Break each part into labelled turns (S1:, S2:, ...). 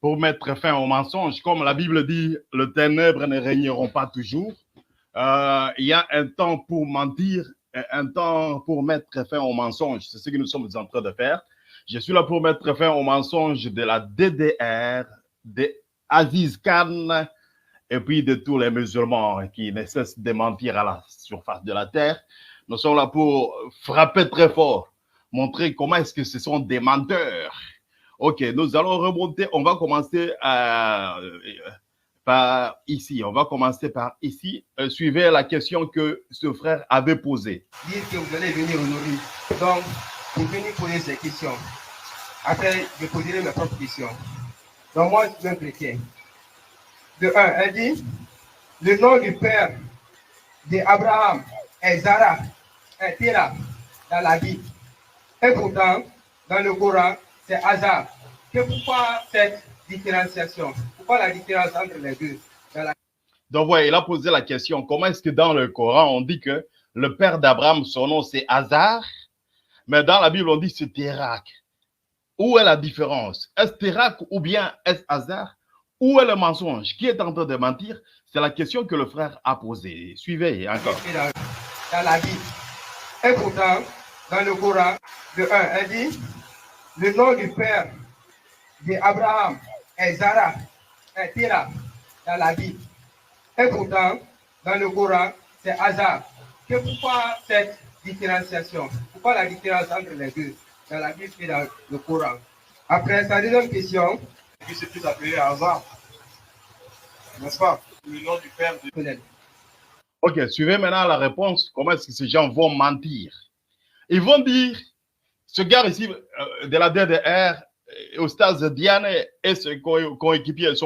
S1: pour mettre fin au mensonge. Comme la Bible dit, les ténèbres ne régneront pas toujours. Il y a un temps pour mentir, un temps pour mettre fin au mensonge. C'est ce que nous sommes en train de faire. Je suis là pour mettre fin au mensonge de la DDR, de Aziz Khan, et puis de tous les musulmans qui ne cessent de mentir à la surface de la terre. Nous sommes là pour frapper très fort, montrer comment est-ce que ce sont des menteurs. Ok, nous allons remonter, on va commencer par ici. On va commencer par ici. Suivez la question que ce frère avait posée.
S2: Dire que vous allez venir aujourd'hui. Donc, vous venez poser ces questions. Après, je poserai mes propres questions. Donc, moi, je suis un chrétien. De un, elle dit, le nom du père d'Abraham est Zara, est Tera, dans la Bible. Et pourtant, dans le Coran, c'est Hazar. Pourquoi cette différenciation? Pourquoi la différence entre les deux?
S1: Donc, ouais, il a posé la question, comment est-ce que dans le Coran, on dit que le père d'Abraham, son nom, c'est Hazar, mais dans la Bible, on dit c'est Térak. Où est la différence? Est-ce Térak ou bien est-ce Hazar? Où est le mensonge? Qui est en train de mentir? C'est la question que le frère a posée. Suivez encore.
S2: Dans la Bible. Et pourtant, dans le Coran, de 1, elle dit, le nom du père d'Abraham est Zara, est Tera, dans la Bible. Et pourtant, dans le Coran, c'est Hazar. Pourquoi cette différenciation? Pourquoi la différence entre les deux, dans la Bible et dans le Coran? Après, sa deuxième question.
S3: Qui c'est plus appelé Hazar, n'est-ce pas? Le nom du père de...
S1: Ok, suivez maintenant la réponse. Comment est-ce que ces gens vont mentir? Ils vont dire, ce gars ici de la DDR, Oustaz Diane et son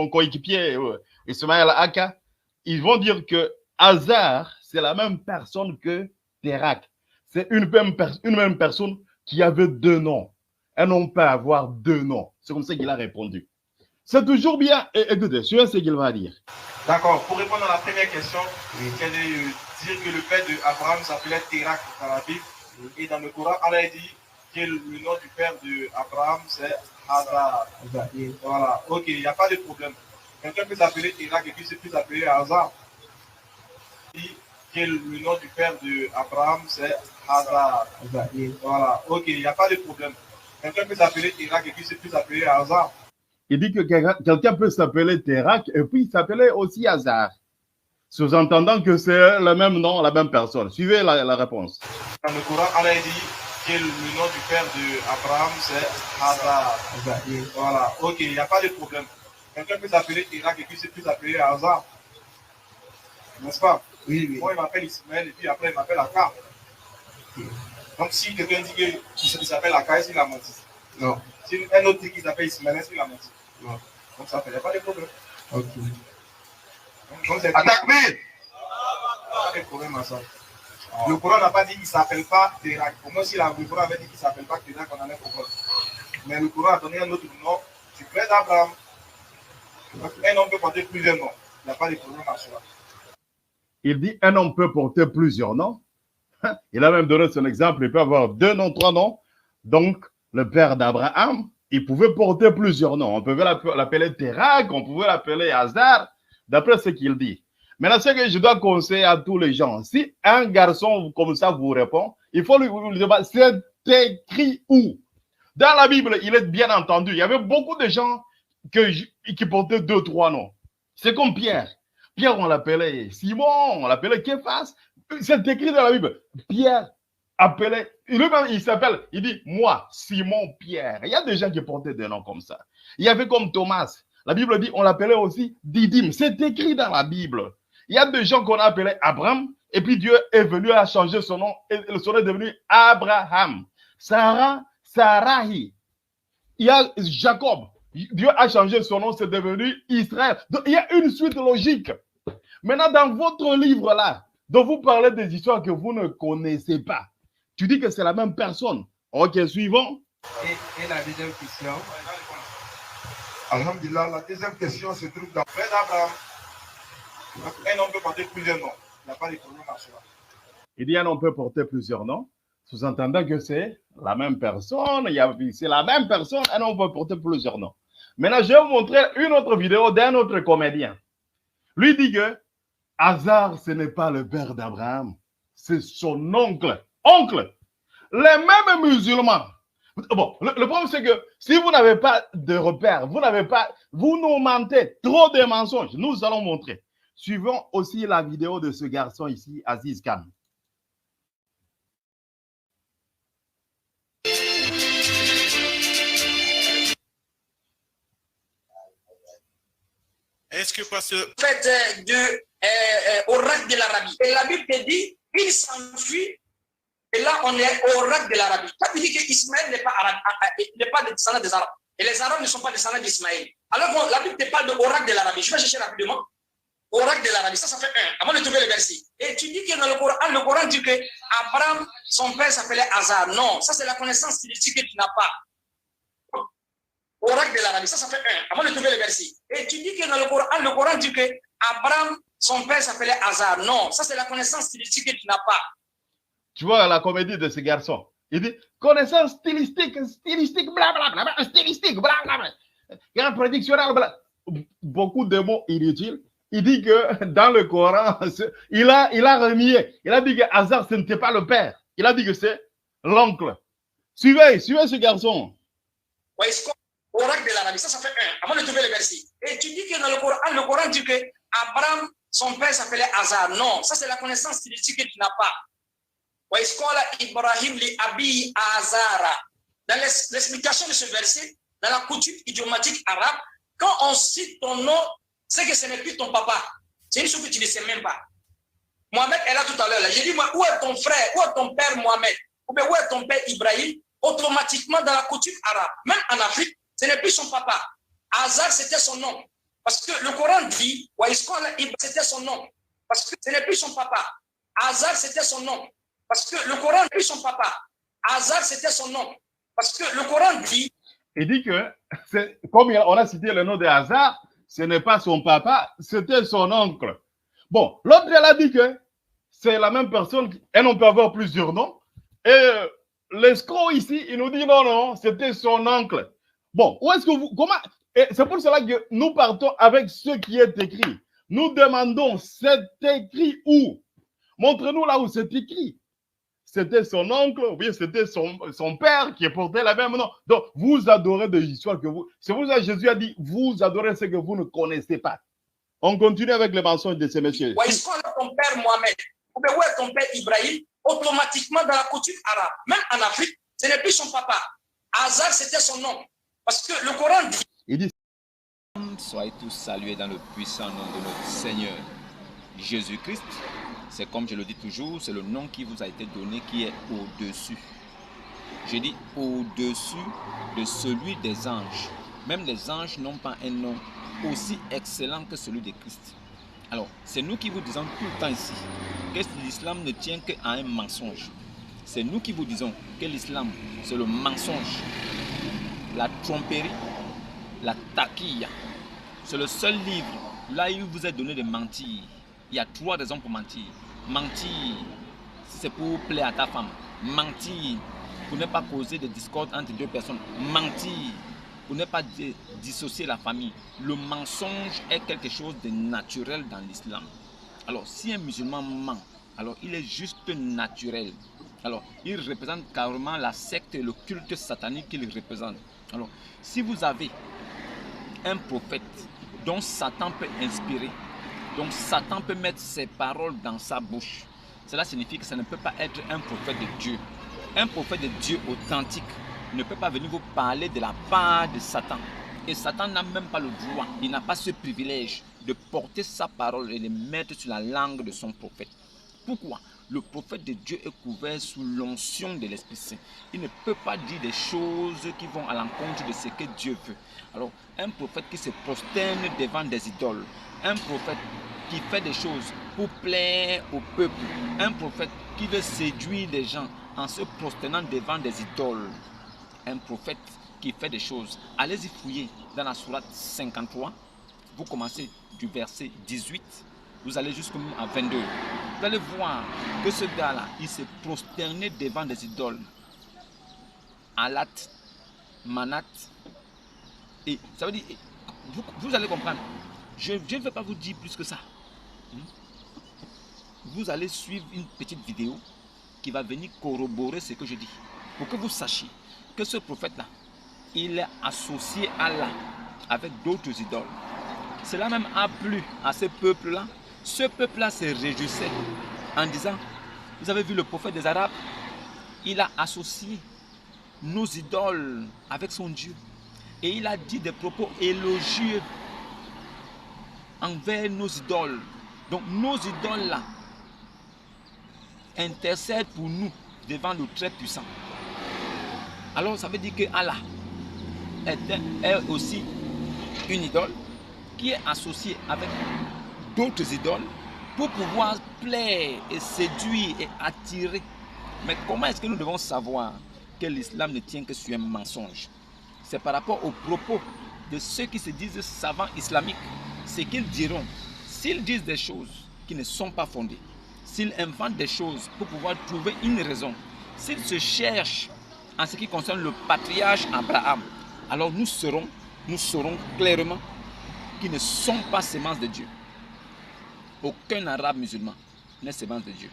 S1: coéquipier Ismaël Aka, ils vont dire que Hazar, c'est la même personne que Térak. C'est une même personne qui avait deux noms. Un homme peut avoir deux noms. C'est comme ça qu'il a répondu. C'est toujours bien. Écoutez, suivez ce qu'il va dire.
S3: D'accord. Pour répondre à la première question, c'est de dire que le père d'Abraham s'appelait Térak dans la Bible. Et dans le Coran, Allah dit que le nom du père d'Abraham, c'est Hazar. Voilà. Ok, il n'y a pas de problème. Quelqu'un peut s'appeler Térak et puis c'est plus s'appeler Hazar. Dit que le nom du père d'Abraham, c'est Hazar. Voilà. Ok, il n'y a pas de problème. Quelqu'un peut s'appeler Térak et puis c'est plus s'appeler Hazar.
S1: Il dit que quelqu'un peut s'appeler Térak et puis s'appeler aussi Hazar. Sous-entendant que c'est le même nom, la même personne. Suivez la réponse.
S3: Dans le Coran, Allah dit que le nom du père d'Abraham, c'est Hazar. Voilà. Ok, il n'y a pas de problème. Quelqu'un peut s'appeler Térak et puis c'est plus s'appeler Hazar. N'est-ce pas?
S2: Oui.
S3: Moi, il m'appelle Ismaël et puis après, il m'appelle Aka. Donc, si quelqu'un dit qu'il s'appelle Aka, est-ce qu'il a menti?
S2: Non.
S3: Si un autre dit qu'il s'appelle Ismaël, est-ce qu'il a menti?
S2: Non.
S3: Donc, ça ne fait pas de problème.
S2: Ok.
S3: Donc, c'est
S2: Attaque,
S3: pas de problème à ça. Le Coran n'a pas dit qu'il ne s'appelle pas Térak. Pour moi, si le Coran avait dit qu'il ne s'appelle pas Térak, on en a un problème. Mais le Coran a donné un autre nom du père d'Abraham. Un homme peut porter plusieurs noms. Il n'y a pas de problème à cela.
S1: Il dit un homme peut porter plusieurs noms. Il a même donné son exemple. Il peut avoir deux noms, trois noms. Donc, le père d'Abraham, il pouvait porter plusieurs noms. On pouvait l'appeler Térak, on pouvait l'appeler Hazar, d'après ce qu'il dit. Maintenant, ce que je dois conseiller à tous les gens, si un garçon comme ça vous répond, il faut lui demander, c'est écrit où? Dans la Bible, il est bien entendu. Il y avait beaucoup de gens qui portaient deux, trois noms. C'est comme Pierre. Pierre, on l'appelait Simon, on l'appelait Képhas. C'est écrit dans la Bible. Pierre appelait, il s'appelle, il dit, moi, Simon Pierre. Il y a des gens qui portaient des noms comme ça. Il y avait comme Thomas. La Bible dit, on l'appelait aussi Didyme. C'est écrit dans la Bible. Il y a des gens qu'on a appelés Abraham, et puis Dieu est venu à changer son nom, et son nom est devenu Abraham. Sarah, Sarahi. Il y a Jacob. Dieu a changé son nom, c'est devenu Israël. Donc, il y a une suite logique. Maintenant, dans votre livre-là, dont vous parlez des histoires que vous ne connaissez pas, tu dis que c'est la même personne. Ok, suivant.
S2: Et la deuxième question.
S3: Alhamdulillah, la deuxième question se trouve dans le père d'Abraham. Un homme peut porter plusieurs noms. Il n'y a pas de problème à cela.
S1: Il dit un homme peut porter plusieurs noms, sous-entendant que c'est la même personne. C'est la même personne, un homme peut porter plusieurs noms. Maintenant, je vais vous montrer une autre vidéo d'un autre comédien. Lui dit que Hazar, ce n'est pas le père d'Abraham, c'est son oncle. Oncle! Les mêmes musulmans. Bon, le problème, c'est que si vous n'avez pas de repères, vous nous mentez, trop de mensonges. Nous allons montrer. Suivons aussi la vidéo de ce garçon ici, Aziz Khan.
S3: Est-ce que parce que...
S4: Fait au Rack de l'Arabie. Et la Bible te dit, il s'enfuit. Et là, on est au Rack de l'Arabie. Ça veut dire qu'Ismaël n'est pas descendant des Arabes. Et les Arabes ne sont pas descendants d'Ismaël. Alors, bon, la Bible te parle de Oracle de l'Arabie. Je vais chercher rapidement. Oracle de l'Arabie. Ça fait un. Avant de trouver le verset. Et tu dis que dans le Coran dit que Abraham, son père s'appelait Hazar. Non, ça c'est la connaissance stylistique que tu n'as pas. Oracle de l'Arabie. Ça fait un. Avant de trouver le verset. Et tu dis que dans le Coran dit que Abraham, son père s'appelait Hazar. Non, ça c'est la connaissance stylistique que tu n'as pas.
S1: Tu vois la comédie de ce garçon. Il dit connaissance stylistique, blablabla, stylistique, blablabla. Grand prédictionnel, blablabla. Beaucoup de mots inutiles. Il dit que dans le Coran, il a renié. Il a dit que Hazar, ce n'était pas le père. Il a dit que c'est l'oncle. Suivez ce garçon.
S4: Oui, Oracle de l'Arabie, ça fait un. Avant de trouver le verset. Et tu dis que dans le Coran dit que Abraham, son père s'appelait Hazar. Non, ça c'est la connaissance stylistique que tu n'as pas. Ibrahim li Abi Azara. Dans l'explication de ce verset, dans la coutume idiomatique arabe, quand on cite ton nom, c'est que ce n'est plus ton papa. C'est une chose que tu ne sais même pas. Mohamed est là tout à l'heure. J'ai dit, moi, où est ton frère, où est ton père Mohamed, ou bien où est ton père Ibrahim? Automatiquement, dans la coutume arabe, même en Afrique, ce n'est plus son papa. Azar, c'était son nom. Parce que le Coran dit, c'était son nom. Parce que ce n'est plus son papa. Azar, c'était son nom. Parce que le Coran dit son papa. Hazar, c'était son nom. Parce que le Coran dit...
S1: Il dit que, comme on a cité le nom de Hazar, ce n'est pas son papa, c'était son oncle. Bon, l'autre, elle a dit que c'est la même personne, et on peut avoir plusieurs noms. Et l'escroc ici, il nous dit non, c'était son oncle. Bon, où est-ce que vous... Comment... C'est pour cela que nous partons avec ce qui est écrit. Nous demandons, c'est écrit où? Montre-nous là où c'est écrit. C'était son oncle, ou bien c'était son père qui portait la même nom. Donc, vous adorez des histoires que vous... C'est pour ça que Jésus a dit, vous adorez ce que vous ne connaissez pas. On continue avec les mensonges de ces messieurs.
S4: Où est ton père Mohamed, ou bien où est ton père Ibrahim? Automatiquement, dans la coutume arabe, même en Afrique, ce n'est plus son papa. Hazar, c'était son nom. Parce que le Coran dit...
S1: Il dit...
S5: Soyez tous salués dans le puissant nom de notre Seigneur Jésus-Christ. C'est comme je le dis toujours, c'est le nom qui vous a été donné qui est au-dessus. Je dis au-dessus de celui des anges. Même les anges n'ont pas un nom aussi excellent que celui de Christ. Alors, c'est nous qui vous disons tout le temps ici que l'islam ne tient qu'à un mensonge. C'est nous qui vous disons que l'islam, c'est le mensonge, la tromperie, la taquilla. C'est le seul livre là où il vous est donné de mentir. Il y a 3 raisons pour mentir. Mentir, si c'est pour plaire à ta femme. Mentir, pour ne pas causer de discorde entre 2 personnes. Mentir, pour ne pas dissocier la famille. Le mensonge est quelque chose de naturel dans l'islam. Alors, si un musulman ment, alors il est juste naturel. Alors, il représente carrément la secte et le culte satanique qu'il représente. Alors, si vous avez un prophète dont Satan peut inspirer, donc Satan peut mettre ses paroles dans sa bouche, cela signifie que ça ne peut pas être un prophète de Dieu. Un prophète de Dieu authentique ne peut pas venir vous parler de la part de Satan. Et Satan n'a même pas le droit, il n'a pas ce privilège de porter sa parole et de mettre sur la langue de son prophète. Pourquoi? Le prophète de Dieu est couvert sous l'onction de l'Esprit Saint. Il ne peut pas dire des choses qui vont à l'encontre de ce que Dieu veut. Alors, un prophète qui se prosterne devant des idoles, un prophète qui fait des choses pour plaire au peuple, un prophète qui veut séduire les gens en se prosternant devant des idoles, un prophète qui fait des choses. Allez-y fouiller dans la sourate 53, vous commencez du verset 18, vous allez jusqu'à 22. Vous allez voir que ce gars-là, il s'est prosterné devant des idoles. Alat, Manat, Et ça veut dire, vous allez comprendre. Je ne vais pas vous dire plus que ça. Vous allez suivre une petite vidéo qui va venir corroborer ce que je dis. Pour que vous sachiez que ce prophète-là, il est associé à Allah avec d'autres idoles. Cela même a plu à ce peuple-là. Ce peuple-là se réjouissait en disant, vous avez vu le prophète des Arabes, il a associé nos idoles avec son Dieu. Et il a dit des propos élogieux envers nos idoles. Donc nos idoles-là intercèdent pour nous devant le très puissant. Alors ça veut dire que Allah est aussi une idole qui est associée avec d'autres idoles pour pouvoir plaire et séduire et attirer. Mais comment est-ce que nous devons savoir que l'islam ne tient que sur un mensonge? C'est par rapport aux propos de ceux qui se disent savants islamiques. Ce qu'ils diront, s'ils disent des choses qui ne sont pas fondées, s'ils inventent des choses pour pouvoir trouver une raison, s'ils se cherchent en ce qui concerne le patriarche Abraham, alors nous saurons clairement qu'ils ne sont pas sémence de Dieu. Aucun arabe musulman n'est sémence de Dieu.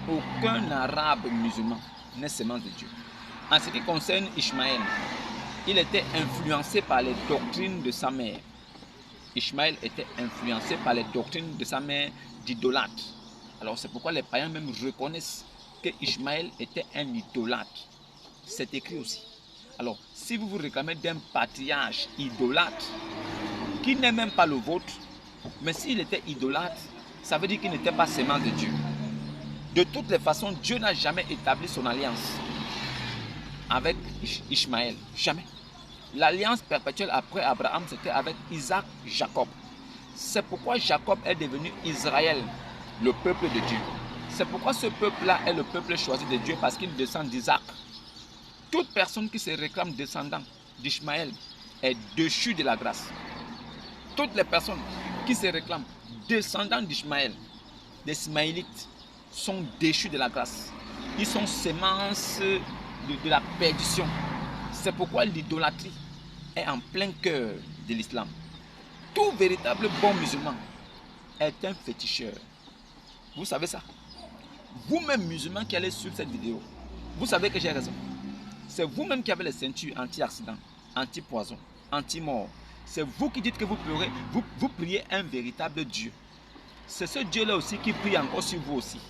S5: Aucun arabe musulman n'est sémence de Dieu. En ce qui concerne Ishmaël, il était influencé par les doctrines de sa mère. Ishmaël était influencé par les doctrines de sa mère d'idolâtre. Alors c'est pourquoi les païens même reconnaissent que Ishmaël était un idolâtre. C'est écrit aussi. Alors si vous vous réclamez d'un patriarche idolâtre, qui n'est même pas le vôtre, mais s'il était idolâtre, ça veut dire qu'il n'était pas sémence de Dieu. De toutes les façons, Dieu n'a jamais établi son alliance avec Ishmaël. Jamais. L'alliance perpétuelle après Abraham, c'était avec Isaac, Jacob. C'est pourquoi Jacob est devenu Israël, le peuple de Dieu. C'est pourquoi ce peuple-là est le peuple choisi de Dieu, parce qu'il descend d'Isaac. Toute personne qui se réclame descendant d'Ishmaël est déchue de la grâce. Toutes les personnes qui se réclament descendants d'Ishmaël, des Ismaélites, sont déchus de la grâce. Ils sont sémence de la perdition. C'est pourquoi l'idolâtrie est en plein cœur de l'islam. Tout véritable bon musulman est un féticheur. Vous savez ça? Vous-même musulman qui allez suivre cette vidéo, vous savez que j'ai raison. C'est vous-même qui avez les ceintures anti-accident, anti-poison, anti-mort. C'est vous qui dites que vous priez un véritable Dieu. C'est ce Dieu-là aussi qui prie encore sur vous aussi.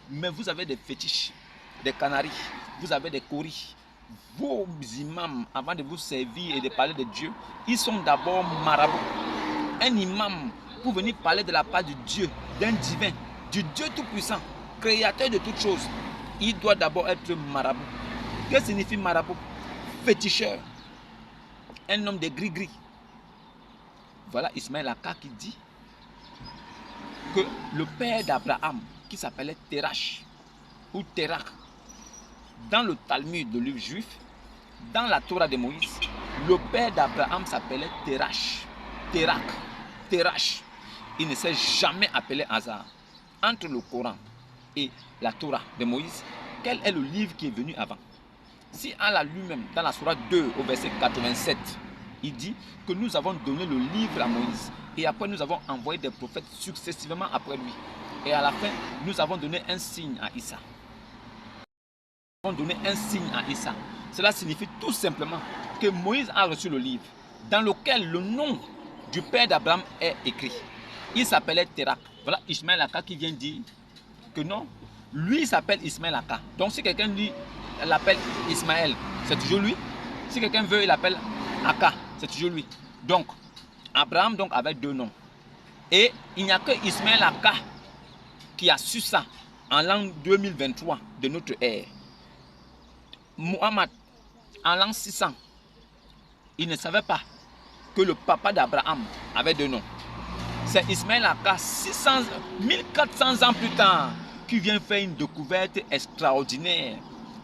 S5: Mais vous avez des fétiches, des canaris, vous avez des coris. Vos imams, avant de vous servir et de parler de Dieu, ils sont d'abord marabouts. Un imam, pour venir parler de la part du Dieu, d'un divin, du Dieu tout-puissant, créateur de toutes choses, il doit d'abord être marabout. Que signifie marabout? Féticheur. Un homme de gris-gris. Voilà Ismaël Aka qui dit que le père d'Abraham, qui s'appelait Terach ou Terach, dans le Talmud de livre juif, dans la Torah de Moïse, le père d'Abraham s'appelait Terach. Terach. Il ne s'est jamais appelé hasard. Entre le Coran et la Torah de Moïse, quel est le livre qui est venu avant? Si Allah lui-même, dans la Sourate 2, au verset 87, il dit que nous avons donné le livre à Moïse et après nous avons envoyé des prophètes successivement après lui. Et à la fin, nous avons donné un signe à Issa. Nous avons donné un signe à Issa. Cela signifie tout simplement que Moïse a reçu le livre dans lequel le nom du père d'Abraham est écrit. Il s'appelait Terach. Voilà Ismaël Aka qui vient dire que non, lui il s'appelle Ismaël Aka. Donc si quelqu'un lui l'appelle Ismaël, c'est toujours lui. Si quelqu'un veut, il l'appelle Aka, c'est toujours lui. Donc, Abraham donc avait deux noms. Et il n'y a que Ismaël Aka qui a su ça en l'an 2023 de notre ère. Muhammad, en l'an 600, il ne savait pas que le papa d'Abraham avait deux noms. C'est Ismaël Aka, 1400 ans plus tard, qui vient faire une découverte extraordinaire,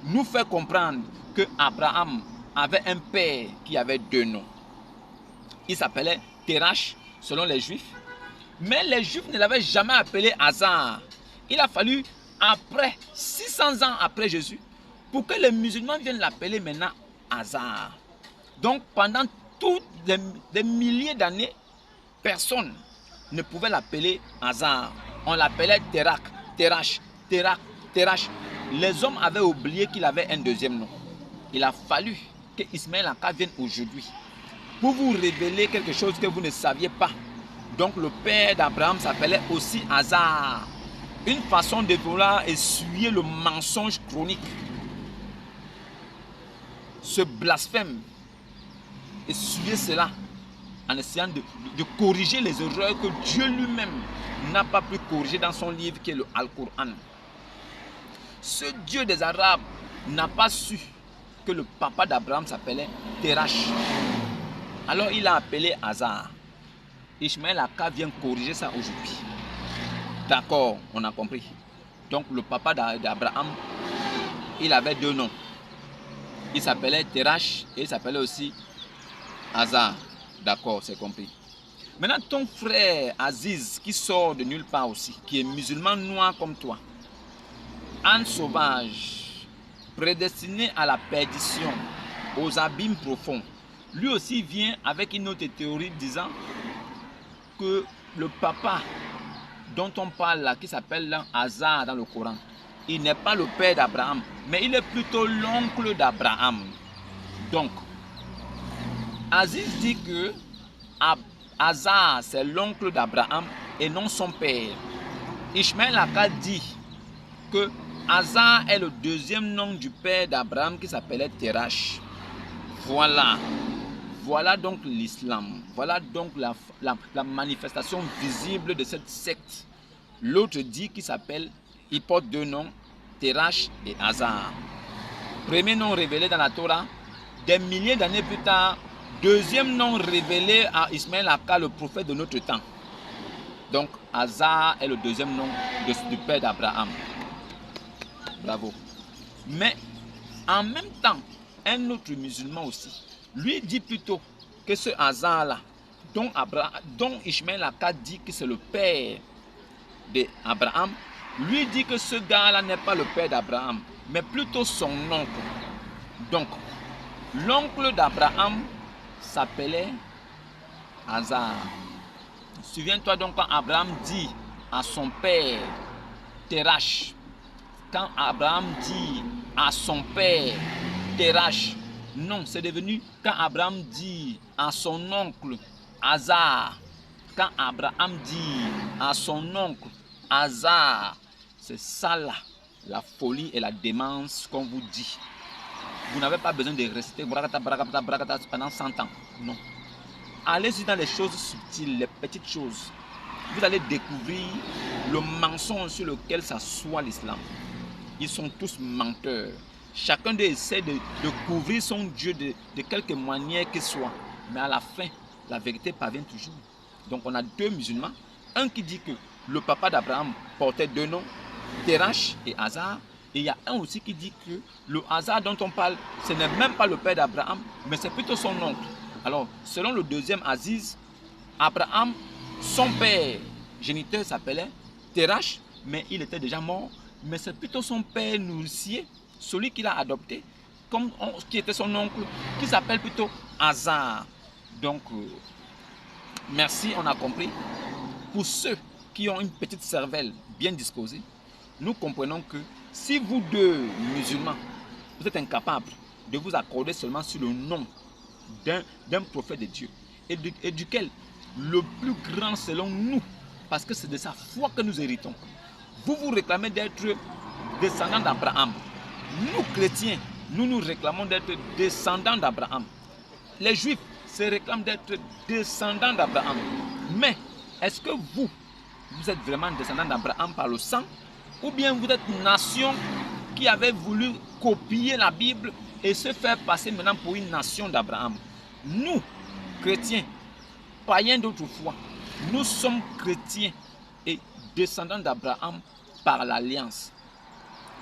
S5: nous fait comprendre que Abraham avait un père qui avait deux noms. Il s'appelait Terach, selon les Juifs. Mais les Juifs ne l'avaient jamais appelé hasard. Il a fallu, après 600 ans après Jésus, pour que les musulmans viennent l'appeler maintenant hasard. Donc pendant des milliers d'années, personne ne pouvait l'appeler hasard. On l'appelait Terach. Les hommes avaient oublié qu'il avait un deuxième nom. Il a fallu que Ismaël Aka vienne aujourd'hui pour vous révéler quelque chose que vous ne saviez pas. Donc le père d'Abraham s'appelait aussi Hazar. Une façon de vouloir essuyer le mensonge chronique. Ce blasphème, essuyer cela en essayant de corriger les erreurs que Dieu lui-même n'a pas pu corriger dans son livre qui est le Al-Qur'an. Ce Dieu des Arabes n'a pas su que le papa d'Abraham s'appelait Terach. Alors il a appelé Hazar. Ismaël Aka vient corriger ça aujourd'hui. D'accord, on a compris. Donc le papa d'Abraham, il avait deux noms. Il s'appelait Terach et il s'appelait aussi Hazar. D'accord, c'est compris. Maintenant, ton frère Aziz, qui sort de nulle part aussi, qui est musulman noir comme toi, âne sauvage, prédestiné à la perdition, aux abîmes profonds, lui aussi vient avec une autre théorie disant que le papa dont on parle là, qui s'appelle Hazar dans le Coran, il n'est pas le père d'Abraham, mais il est plutôt l'oncle d'Abraham. Donc, Aziz dit que Hazar c'est l'oncle d'Abraham et non son père. Ismaël Aka dit que Hazar est le deuxième nom du père d'Abraham qui s'appelait Terach. Voilà. Voilà donc l'islam. Voilà donc la manifestation visible de cette secte. L'autre dit qu'il s'appelle, il porte deux noms, Terach et Hazar. Premier nom révélé dans la Torah, des milliers d'années plus tard, deuxième nom révélé à Ismaël Aka, le prophète de notre temps. Donc Hazar est le deuxième nom du père d'Abraham. Bravo. Mais en même temps, un autre musulman aussi, lui dit plutôt que ce Hazar-là, dont Ismaël Aka dit que c'est le père d'Abraham, lui dit que ce gars-là n'est pas le père d'Abraham, mais plutôt son oncle. Donc, l'oncle d'Abraham s'appelait Hazar. Souviens-toi donc quand Abraham dit à son père Terach, quand Abraham dit à son père Terach, non, c'est devenu quand Abraham dit à son oncle Hazar. Quand Abraham dit à son oncle Hazar, c'est ça là, la folie et la démence qu'on vous dit. Vous n'avez pas besoin de réciter brakata pendant 100 ans. Non. Allez-y dans les choses subtiles, les petites choses. Vous allez découvrir le mensonge sur lequel s'assoit l'islam. Ils sont tous menteurs. Chacun d'eux essaie de couvrir son Dieu de quelque manière qu'il soit. Mais à la fin, la vérité parvient toujours. Donc on a deux musulmans. Un qui dit que le papa d'Abraham portait deux noms, Terach et Hazar. Et il y a un aussi qui dit que le Hazar dont on parle, ce n'est même pas le père d'Abraham, mais c'est plutôt son oncle. Alors, selon le deuxième Aziz, Abraham, son père géniteur s'appelait Terach, mais il était déjà mort. Mais c'est plutôt son père nourricier, celui qu'il a adopté, qui était son oncle, qui s'appelle plutôt Hazar. Donc, merci, on a compris. Pour ceux qui ont une petite cervelle bien disposée, nous comprenons que si vous deux musulmans, vous êtes incapables de vous accorder seulement sur le nom d'un prophète de Dieu, et duquel le plus grand selon nous, parce que c'est de sa foi que nous héritons, vous vous réclamez d'être descendants d'Abraham. Nous chrétiens, nous réclamons d'être descendants d'Abraham. Les juifs se réclament d'être descendants d'Abraham. Mais est-ce que vous êtes vraiment descendants d'Abraham par le sang, ou bien vous êtes une nation qui avait voulu copier la Bible et se faire passer maintenant pour une nation d'Abraham? Nous, chrétiens, païens d'autrefois, nous sommes chrétiens et descendants d'Abraham par l'alliance.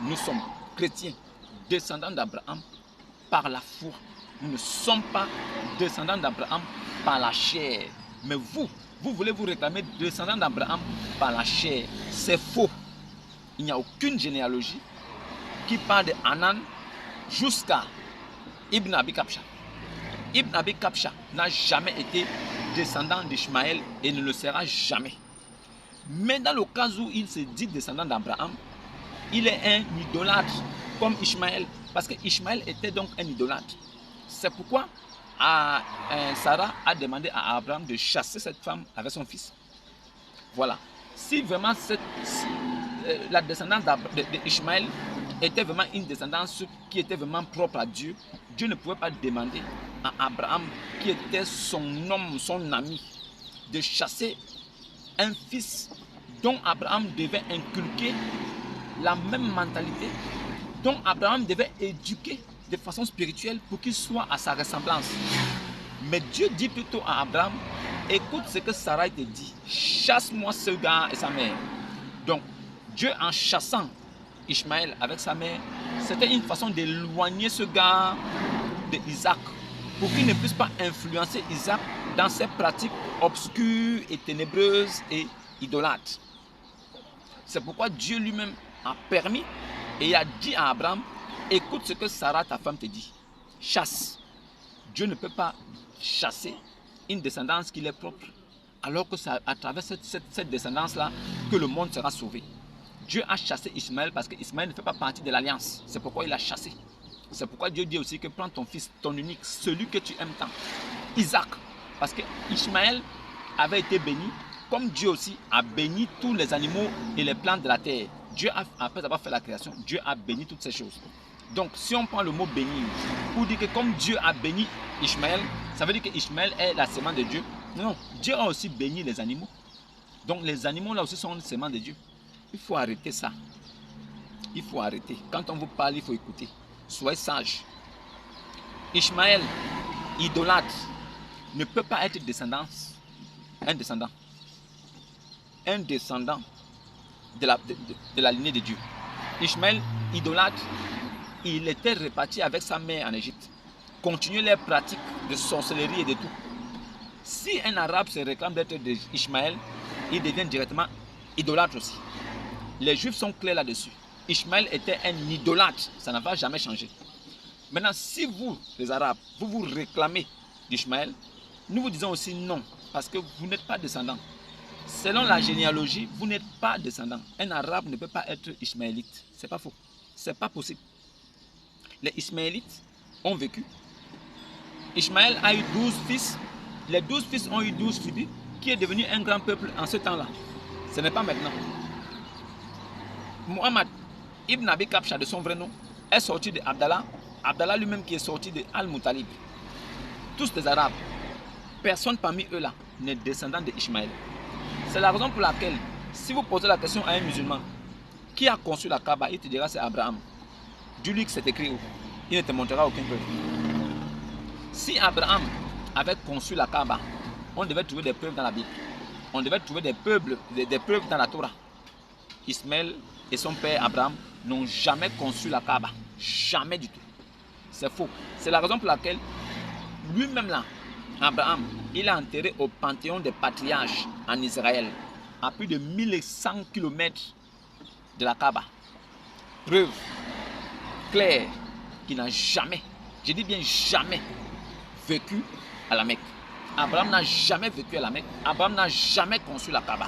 S5: Nous sommes chrétiens, descendants d'Abraham par la foi. Nous ne sommes pas descendants d'Abraham par la chair. Mais vous voulez vous réclamer descendants d'Abraham par la chair. C'est faux. Il n'y a aucune généalogie qui part de Hanan jusqu'à Ibn Abi Kabsha. Ibn Abi Kabsha n'a jamais été descendant d'Ishmaël et ne le sera jamais. Mais dans le cas où il se dit descendant d'Abraham, il est un idolâtre comme Ishmaël, parce que Ishmaël était donc un idolâtre. C'est pourquoi Sarah a demandé à Abraham de chasser cette femme avec son fils. Voilà. Si vraiment la descendance d'Ishmaël était vraiment une descendance qui était vraiment propre à Dieu, Dieu ne pouvait pas demander à Abraham, qui était son homme, son ami, de chasser un fils dont Abraham devait inculquer la même mentalité, dont Abraham devait éduquer de façon spirituelle pour qu'il soit à sa ressemblance. Mais Dieu dit plutôt à Abraham, écoute ce que Sarah te dit, chasse-moi ce gars et sa mère. Donc, Dieu en chassant Ishmaël avec sa mère, c'était une façon d'éloigner ce gars de Isaac, pour qu'il ne puisse pas influencer Isaac dans ses pratiques obscures et ténébreuses et idolâtres. C'est pourquoi Dieu lui-même a permis et a dit à Abraham, écoute ce que Sarah, ta femme, te dit. Chasse. Dieu ne peut pas chasser une descendance qui est propre, alors que c'est à travers cette descendance-là que le monde sera sauvé. Dieu a chassé Ismaël parce que Ismaël ne fait pas partie de l'alliance. C'est pourquoi il l'a chassé. C'est pourquoi Dieu dit aussi que prends ton fils, ton unique, celui que tu aimes tant, Isaac. Parce que Ishmaël avait été béni, comme Dieu aussi a béni tous les animaux et les plantes de la terre. Dieu, après avoir fait la création, Dieu a béni toutes ces choses. Donc, si on prend le mot bénir, pour dire que comme Dieu a béni Ishmaël, ça veut dire que Ishmaël est la sémence de Dieu. Non, Dieu a aussi béni les animaux. Donc, les animaux là aussi sont une sémence de Dieu. Il faut arrêter ça. Il faut arrêter. Quand on vous parle, il faut écouter. Soyez sage. Ishmaël, idolâtre, ne peut pas être un descendant de la lignée de Dieu. Ishmaël, idolâtre, il était réparti avec sa mère en Égypte. Continuer les pratiques de sorcellerie et de tout. Si un arabe se réclame d'être d'Ishmaël, il devient directement idolâtre aussi. Les juifs sont clairs là-dessus. Ishmaël était un idolâtre, ça ne va jamais changer. Maintenant, si vous, les Arabes, vous vous réclamez d'Ishmaël, nous vous disons aussi non, parce que vous n'êtes pas descendant. Selon la généalogie, vous n'êtes pas descendant. Un Arabe ne peut pas être ishmaélite. C'est pas faux. C'est pas possible. Les Ishmaélites ont vécu. Ishmaël a eu 12 fils. Les 12 fils ont eu 12 tribus, qui est devenu un grand peuple en ce temps-là. Ce n'est pas maintenant. Muhammad Ibn Abi Kabsha, de son vrai nom, est sorti de Abdallah. Abdallah lui-même qui est sorti de Al-Muttalib. Tous des Arabes. Personne parmi eux là n'est descendant d'Ishmaël. C'est la raison pour laquelle, si vous posez la question à un musulman, qui a conçu la Kaaba, il te dira c'est Abraham. Dis-lui que c'est écrit où? Il ne te montrera aucun preuve. Si Abraham avait conçu la Kaaba, on devait trouver des preuves dans la Bible. On devait trouver des preuves dans la Torah. Ismaël et son père Abraham n'ont jamais conçu la Kaaba. Jamais du tout. C'est faux. C'est la raison pour laquelle lui-même là, Abraham, il est enterré au Panthéon des patriarches en Israël, à plus de 1100 km de la Kaaba. Preuve claire qu'il n'a jamais, je dis bien jamais, vécu à la Mecque. Abraham n'a jamais vécu à la Mecque. Abraham n'a jamais conçu la Kaaba.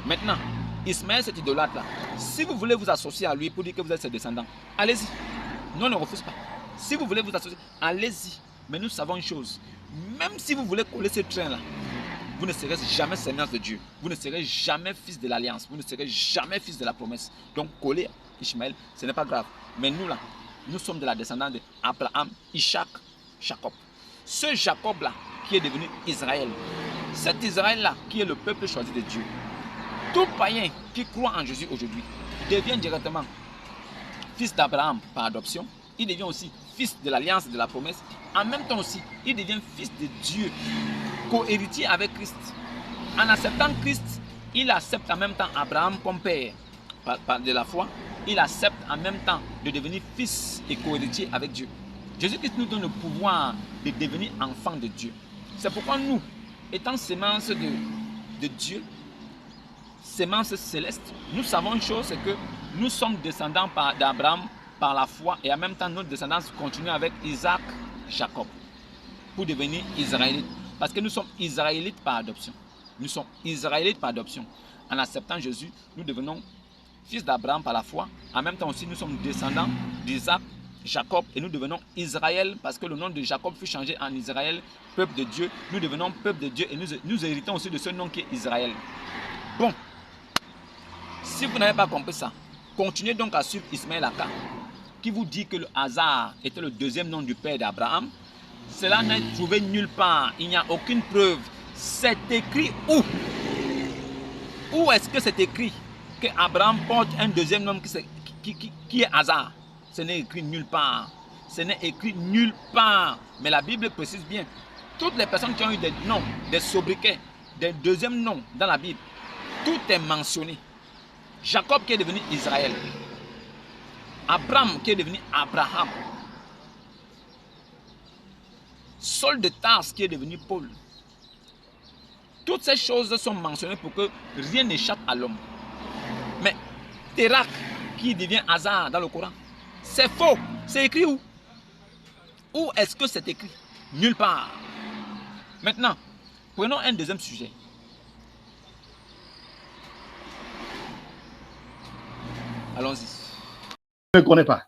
S5: Maintenant, Ismaël, cet idolâtre-là, si vous voulez vous associer à lui pour dire que vous êtes ses descendants, allez-y. Nous, on ne refuse pas. Si vous voulez vous associer, allez-y. Mais nous savons une chose. Même si vous voulez coller ce train-là, vous ne serez jamais sémence de Dieu. Vous ne serez jamais fils de l'alliance. Vous ne serez jamais fils de la promesse. Donc, coller Ishmaël, ce n'est pas grave. Mais nous, là, nous sommes de la descendance d'Abraham, Isaac, Jacob. Ce Jacob-là, qui est devenu Israël. Cet Israël-là, qui est le peuple choisi de Dieu. Tout païen qui croit en Jésus aujourd'hui devient directement fils d'Abraham par adoption. Il devient aussi fils de l'alliance de la promesse. En même temps aussi, il devient fils de Dieu, co-héritier avec Christ. En acceptant Christ, il accepte en même temps Abraham comme père par de la foi. Il accepte en même temps de devenir fils et co-héritier avec Dieu. Jésus-Christ nous donne le pouvoir de devenir enfant de Dieu. C'est pourquoi nous, étant sémence de Dieu, sémence céleste, nous savons une chose, c'est que nous sommes descendants d'Abraham par la foi et en même temps notre descendance continue avec Isaac, Jacob. pour devenir Israélites. Parce que nous sommes Israélites par adoption. Nous sommes Israélites par adoption. En acceptant Jésus, nous devenons fils d'Abraham par la foi. En même temps aussi, nous sommes descendants d'Isaac, Jacob, et nous devenons Israël parce que le nom de Jacob fut changé en Israël, peuple de Dieu. Nous devenons peuple de Dieu et nous héritons aussi de ce nom qui est Israël. Bon, si vous n'avez pas compris ça, continuez donc à suivre Ismaël Aka, qui vous dit que le hasard était le deuxième nom du père d'Abraham. Cela n'est trouvé nulle part. Il n'y a aucune preuve. C'est écrit où? Où est-ce que c'est écrit que Abraham porte un deuxième nom qui est hasard? Ce n'est écrit nulle part. Ce n'est écrit nulle part. Mais la Bible précise bien. Toutes les personnes qui ont eu des noms, des sobriquets, des deuxièmes noms dans la Bible, tout est mentionné. Jacob qui est devenu Israël. Abraham qui est devenu Abraham. Saul de Tarse qui est devenu Paul. Toutes ces choses sont mentionnées pour que rien n'échappe à l'homme. Mais Térak qui devient hasard dans le Coran, c'est faux. C'est écrit où? Où est-ce que c'est écrit? Nulle part. Maintenant, prenons un deuxième sujet. Allons-y.
S1: Je ne connais pas.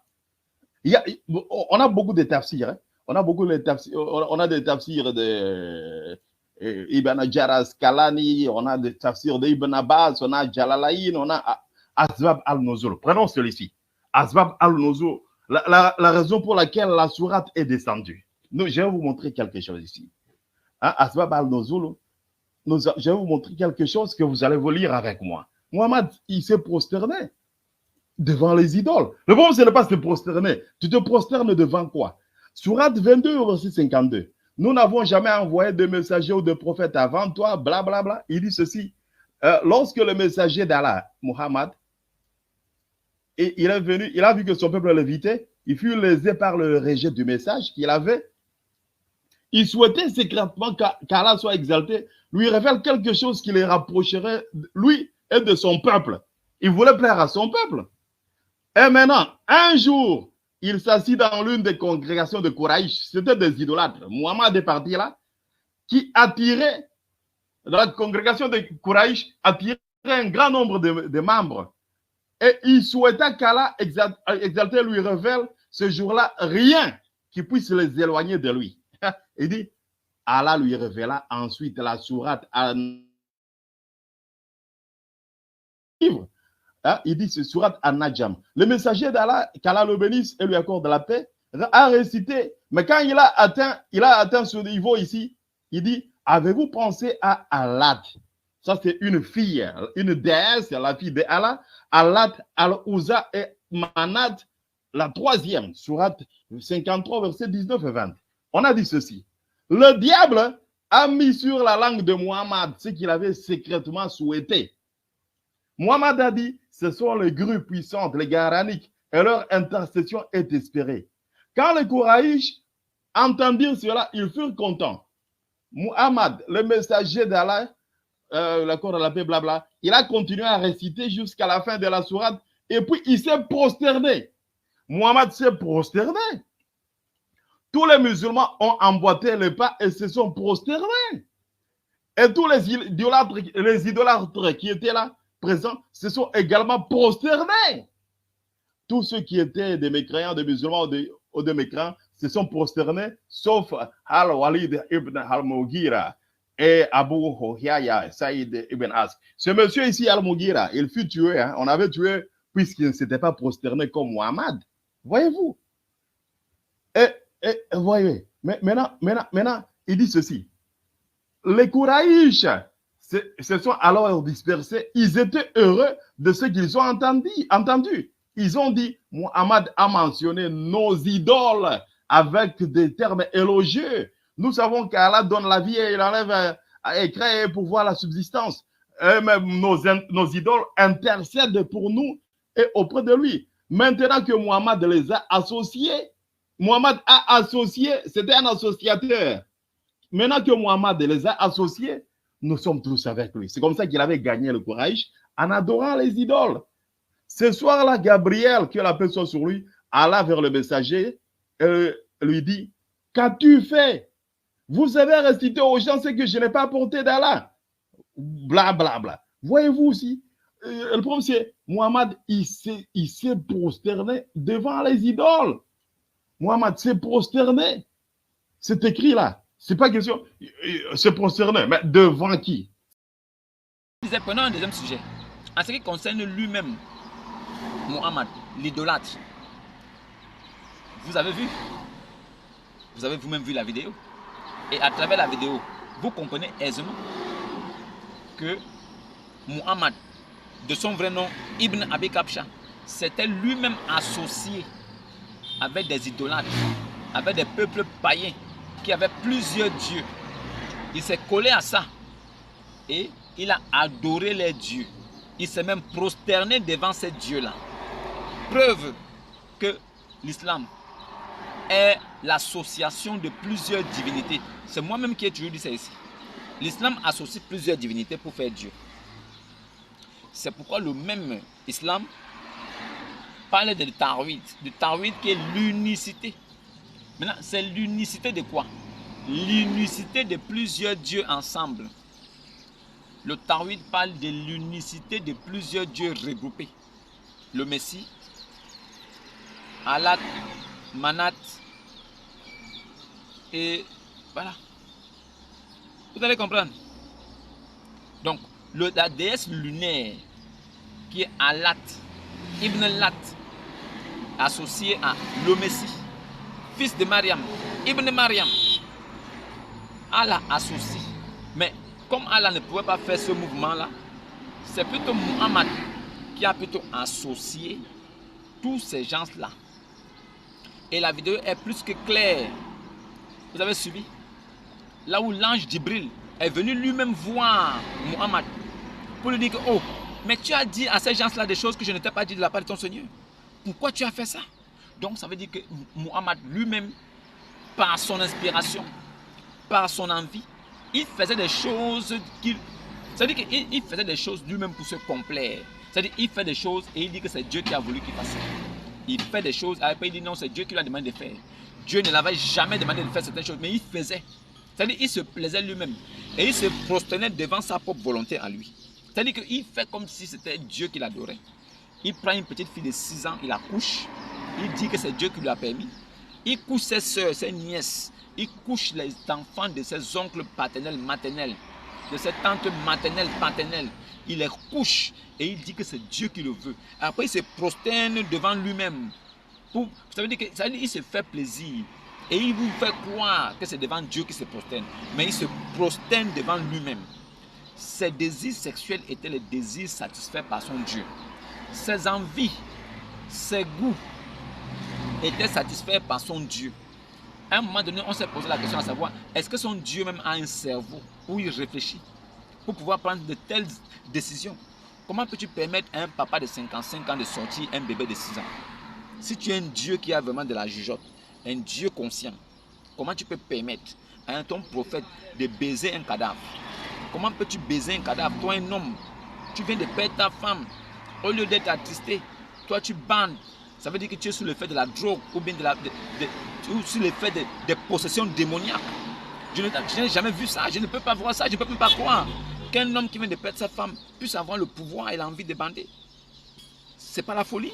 S1: On a beaucoup de tafsirs. Hein? On a beaucoup de tafsirs. On a des tafsirs de Ibn Jaraz Kalani, on a des tafsirs d'Ibn Abbas, on a Jalalayn, on a Asbab al-Nuzul. Prenons celui-ci. Asbab al-Nuzul. La raison pour laquelle la sourate est descendue. Je vais vous montrer quelque chose ici. Hein? Asbab al-Nuzul. Je vais vous montrer quelque chose que vous allez vous lire avec moi. Mohammed, il s'est prosterné devant les idoles. Le problème, ce n'est pas se prosterner. Tu te prosternes devant quoi? Sourate 22, verset 52. Nous n'avons jamais envoyé de messagers ou de prophètes avant toi, blablabla. Bla, bla. Il dit ceci. Lorsque le messager d'Allah, Muhammad, il est venu, il a vu que son peuple l'évitait, il fut lésé par le rejet du message qu'il avait. Il souhaitait secrètement qu'Allah soit exalté, lui révèle quelque chose qui les rapprocherait, lui et de son peuple. Il voulait plaire à son peuple. Et maintenant, un jour, il s'assit dans l'une des congrégations de Quraïsh. C'était des idolâtres. Muhammad est parti là, qui attirait, dans la congrégation de Quraïsh, attirait un grand nombre de membres. Et il souhaitait qu'Allah exalté lui révèle ce jour-là rien qui puisse les éloigner de lui. Il dit, Allah lui révéla ensuite la sourate livre. Hein, il dit, c'est sourate An-Najm. Le messager d'Allah, qu'Allah le bénisse et lui accorde la paix, a récité. Mais quand il a atteint ce niveau ici, il dit, avez-vous pensé à Allat? Ça, c'est une fille, une déesse, la fille d'Allah. Allat, Al-Uzza et Manat, la troisième, sourate 53, verset 19 et 20. On a dit ceci. Le diable a mis sur la langue de Muhammad ce qu'il avait secrètement souhaité. Muhammad a dit, ce sont les grues puissantes, les garaniques, et leur intercession est espérée. Quand les Quraïsh entendirent cela, ils furent contents. Muhammad, le messager d'Allah, l'accord de la paix, blabla, il a continué à réciter jusqu'à la fin de la sourate, et puis il s'est prosterné. Muhammad s'est prosterné. Tous les musulmans ont emboîté les pas et se sont prosternés. Et tous les idolâtres qui étaient là, présents, se sont également prosternés. Tous ceux qui étaient des mécréants, des musulmans ou des mécréants, se sont prosternés, sauf Al-Walid ibn al-Mughira et Abu Huraira, Saïd ibn As. Ce monsieur ici, Al-Mughira, il fut tué. Hein? On avait tué puisqu'il ne s'était pas prosterné comme Muhammad. Voyez-vous? Et voyez, mais maintenant, il dit ceci. Les Quraïsh se sont alors dispersés. Ils étaient heureux de ce qu'ils ont entendu. Ils ont dit, Muhammad a mentionné nos idoles avec des termes élogieux. Nous savons qu'Allah donne la vie et il enlève et crée pour voir la subsistance. Et même nos idoles intercèdent pour nous et auprès de lui. Maintenant que Muhammad les a associés, Muhammad a associé, c'était un associateur. Maintenant que Muhammad les a associés, nous sommes tous avec lui. C'est comme ça qu'il avait gagné le courage en adorant les idoles. Ce soir-là, Gabriel, que la paix soit sur lui, alla vers le messager et lui dit, qu'as-tu fait? Vous avez restitué aux gens ce que je n'ai pas apporté d'Allah. Bla, bla, bla. Voyez-vous aussi, le problème c'est, Muhammad, il s'est prosterné devant les idoles. Muhammad s'est prosterné. C'est écrit là. C'est pas question. Se prosterner, mais devant qui?
S5: Prenons un deuxième sujet. En ce qui concerne lui-même, Muhammad, l'idolâtre. Vous avez vu? Vous avez vous-même vu la vidéo? Et à travers la vidéo, vous comprenez aisément que Muhammad, de son vrai nom, Ibn Abi Kabsha, s'était lui-même associé avec des idolâtres, avec des peuples païens qui avaient plusieurs dieux. Il s'est collé à ça et il a adoré les dieux. Il s'est même prosterné devant ces dieux-là. Preuve que l'islam est l'association de plusieurs divinités. C'est moi-même qui ai toujours dit ça ici. L'islam associe plusieurs divinités pour faire Dieu. C'est pourquoi le même islam parle de Tawhid. De Tawhid qui est l'unicité. Maintenant, c'est l'unicité de quoi? L'unicité de plusieurs dieux ensemble. Le Tawhid parle de l'unicité de plusieurs dieux regroupés. Le Messie, Allah, Manat, et voilà. Vous allez comprendre. Donc, la déesse lunaire, qui est Alat, Ibn Lat, associé à le Messie, fils de Mariam, Ibn Mariam, Allah associe. Mais comme Allah ne pouvait pas faire ce mouvement-là, c'est plutôt Muhammad qui a plutôt associé tous ces gens-là. Et la vidéo est plus que claire. Vous avez suivi? Là où l'ange Djibril est venu lui-même voir Muhammad pour lui dire que, oh, mais tu as dit à ces gens-là des choses que je ne t'ai pas dit de la part de ton Seigneur. Pourquoi tu as fait ça? Donc ça veut dire que Muhammad lui-même, par son inspiration, par son envie, il faisait des choses qu'il... C'est-à-dire qu'il faisait des choses lui-même pour se complaire. C'est-à-dire qu'il fait des choses et il dit que c'est Dieu qui a voulu qu'il fasse ça. Il fait des choses, après il dit non, c'est Dieu qui lui a demandé de faire. Dieu ne l'avait jamais demandé de faire certaines choses, mais il faisait. C'est-à-dire qu'il se plaisait lui-même. Et il se prosternait devant sa propre volonté à lui. C'est-à-dire qu'il fait comme si c'était Dieu qui l'adorait. Il prend une petite fille de 6 ans, il la couche. Il dit que c'est Dieu qui lui a permis. Il couche ses soeurs, ses nièces. Il couche les enfants de ses oncles paternels, maternels, de ses tantes maternelles, paternelles. Il les couche et il dit que c'est Dieu qui le veut. Après, il se prosterne devant lui-même. Ça veut dire qu'il se fait plaisir. Et il vous fait croire que c'est devant Dieu qu'il se prosterne. Mais il se prosterne devant lui-même. Ses désirs sexuels étaient les désirs satisfaits par son Dieu. Ses envies, ses goûts étaient satisfaits par son Dieu. À un moment donné, on s'est posé la question à savoir, est-ce que son Dieu même a un cerveau où il réfléchit pour pouvoir prendre de telles décisions? Comment peux-tu permettre à un papa de 55 ans de sortir un bébé de 6 ans? Si tu es un Dieu qui a vraiment de la jugeote, un Dieu conscient, comment tu peux permettre à ton prophète de baiser un cadavre? Comment peux-tu baiser un cadavre? Toi, un homme, tu viens de perdre ta femme. Au lieu d'être attristé, toi tu bandes. Ça veut dire que tu es sous l'effet de la drogue ou bien sous l'effet de possessions démoniaques. Je n'ai jamais vu ça, je ne peux pas voir ça, je ne peux même pas croire qu'un homme qui vient de perdre sa femme puisse avoir le pouvoir et l'envie de bander. C'est pas la folie?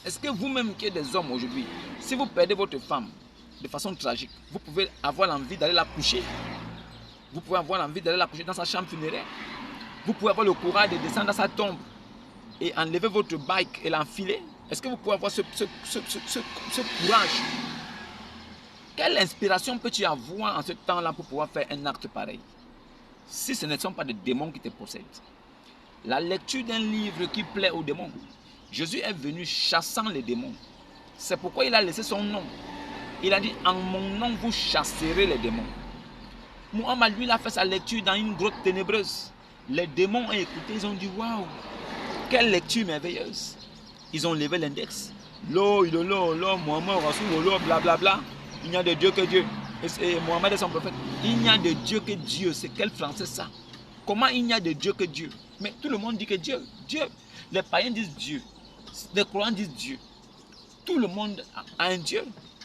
S5: Est-ce que vous-même qui êtes des hommes aujourd'hui, si vous perdez votre femme de façon tragique, vous pouvez avoir l'envie d'aller la coucher? Vous pouvez avoir l'envie d'aller la coucher dans sa chambre funéraire? Vous pouvez avoir le courage de descendre dans sa tombe et enlever votre bike et l'enfiler? Est-ce que vous pouvez avoir ce courage? Quelle inspiration peux-tu avoir en ce temps-là pour pouvoir faire un acte pareil? Si ce ne sont pas des démons qui te possèdent. La lecture d'un livre qui plaît aux démons. Jésus est venu chassant les démons. C'est pourquoi il a laissé son nom. Il a dit, en mon nom, vous chasserez les démons. Muhammad, lui, il a fait sa lecture dans une grotte ténébreuse. Les démons ont écouté, ils ont dit, waouh, quelle lecture merveilleuse. Ils ont levé l'index. Muhammad, Rasoul, blablabla. Il n'y a de Dieu que Dieu. Et Mohamed est son prophète. Il n'y a de Dieu que Dieu. C'est quel français ça? Comment il n'y a de Dieu que Dieu? Mais tout le monde dit que Dieu. Dieu. Les païens disent Dieu. Les croyants disent Dieu. Tout le monde a un Dieu.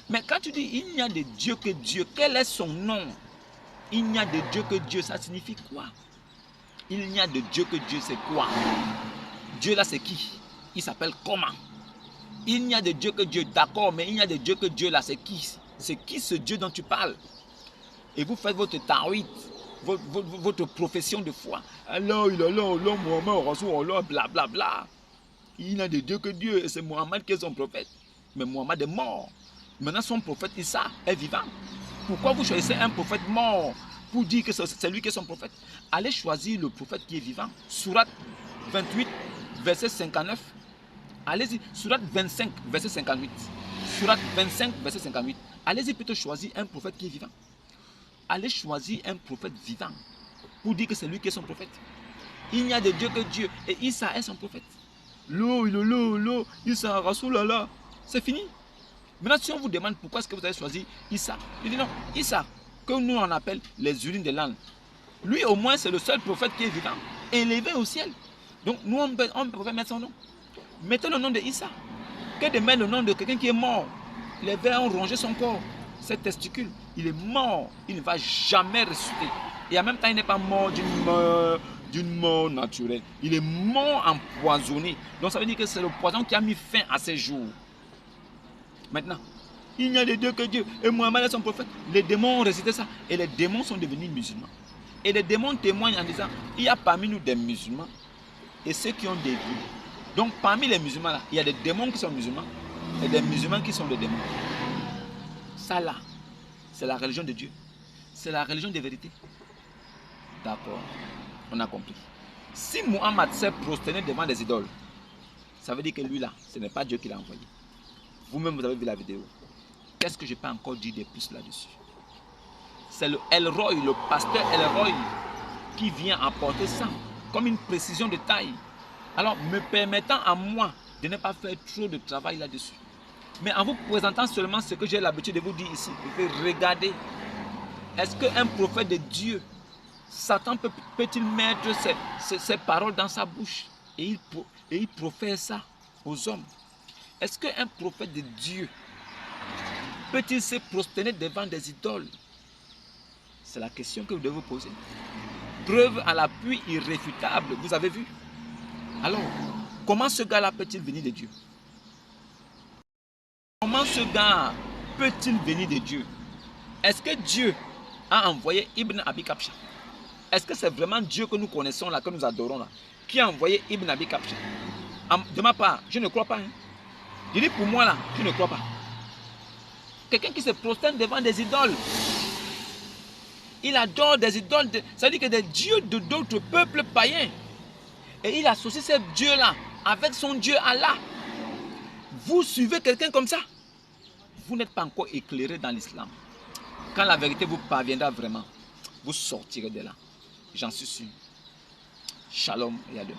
S5: Mais quand tu dis il n'y a de Dieu que Dieu, quel est son nom? Il n'y a de Dieu que Dieu, ça signifie quoi? Il n'y a de Dieu que Dieu, c'est quoi? Dieu là, c'est qui? Il s'appelle comment? Il n'y a de Dieu que Dieu, d'accord, mais il n'y a de Dieu que Dieu là, c'est qui? C'est qui ce Dieu dont tu parles? Et vous faites votre taouïd, votre profession de foi. Alors, il est là, Allah, Mohamed, Rasoul, Allah, blablabla. Il n'y a de Dieu que Dieu, et c'est Mohamed qui est son prophète. Mais Mohamed est mort. Maintenant, son prophète Issa est vivant. Pourquoi vous choisissez un prophète mort pour dire que c'est lui qui est son prophète? Allez choisir le prophète qui est vivant. Sourate 28, verset 59. Allez-y, Sourate 25, verset 58. Sourate 25, verset 58. Allez-y plutôt choisir un prophète qui est vivant. Allez choisir un prophète vivant pour dire que c'est lui qui est son prophète. Il n'y a de Dieu que Dieu et Issa est son prophète. L'eau, Issa, Rasulallah, c'est fini. Maintenant, si on vous demande pourquoi est-ce que vous avez choisi Issa, il dit non, Issa, que nous on appelle les urines de l'âne. Lui au moins c'est le seul prophète qui est vivant, élevé au ciel. Donc nous on peut mettre son nom. Mettez le nom de Issa. Que de mettre le nom de quelqu'un qui est mort. Les vers ont rongé son corps, ses testicules. Il est mort, il ne va jamais ressusciter. Et en même temps, il n'est pas mort d'une mort naturelle. Il est mort empoisonné. Donc ça veut dire que c'est le poison qui a mis fin à ses jours. Maintenant, il n'y a de Dieu que Dieu. Et Mohamed est son prophète. Les démons ont récité ça. Et les démons sont devenus musulmans. Et les démons témoignent en disant, il y a parmi nous des musulmans et ceux qui ont des vies. Donc parmi les musulmans là, il y a des démons qui sont musulmans et des musulmans qui sont des démons. Ça là, c'est la religion de Dieu. C'est la religion des vérités. D'accord, on a compris. Si Muhammad s'est prosterné devant des idoles, ça veut dire que lui là, ce n'est pas Dieu qui l'a envoyé. Vous-même, vous avez vu la vidéo. Qu'est-ce que je peux encore dire de plus là-dessus? C'est le Elroy, le pasteur Elroy, qui vient apporter ça comme une précision de taille. Alors, me permettant à moi de ne pas faire trop de travail là-dessus. Mais en vous présentant seulement ce que j'ai l'habitude de vous dire ici, vous pouvez regarder. Est-ce qu'un prophète de Dieu, Satan peut-il mettre ses paroles dans sa bouche et il profère ça aux hommes? Est-ce qu'un prophète de Dieu peut-il se prosterner devant des idoles? C'est la question que vous devez vous poser. Preuve à l'appui irréfutable, vous avez vu? Alors, comment ce gars-là peut-il venir de Dieu? Comment ce gars peut-il venir de Dieu? Est-ce que Dieu a envoyé Ibn Abi Kabsha? Est-ce que c'est vraiment Dieu que nous connaissons là, que nous adorons là, qui a envoyé Ibn Abi Kabsha? De ma part, je ne crois pas. Hein. Je dis pour moi là, je ne crois pas. Quelqu'un qui se prosterne devant des idoles. Il adore des idoles, ça veut dire que des dieux de d'autres peuples païens. Et il associe ces dieux-là avec son Dieu Allah. Vous suivez quelqu'un comme ça, vous n'êtes pas encore éclairé dans l'islam. Quand la vérité vous parviendra vraiment, vous sortirez de là. J'en suis sûr. Shalom et à demain.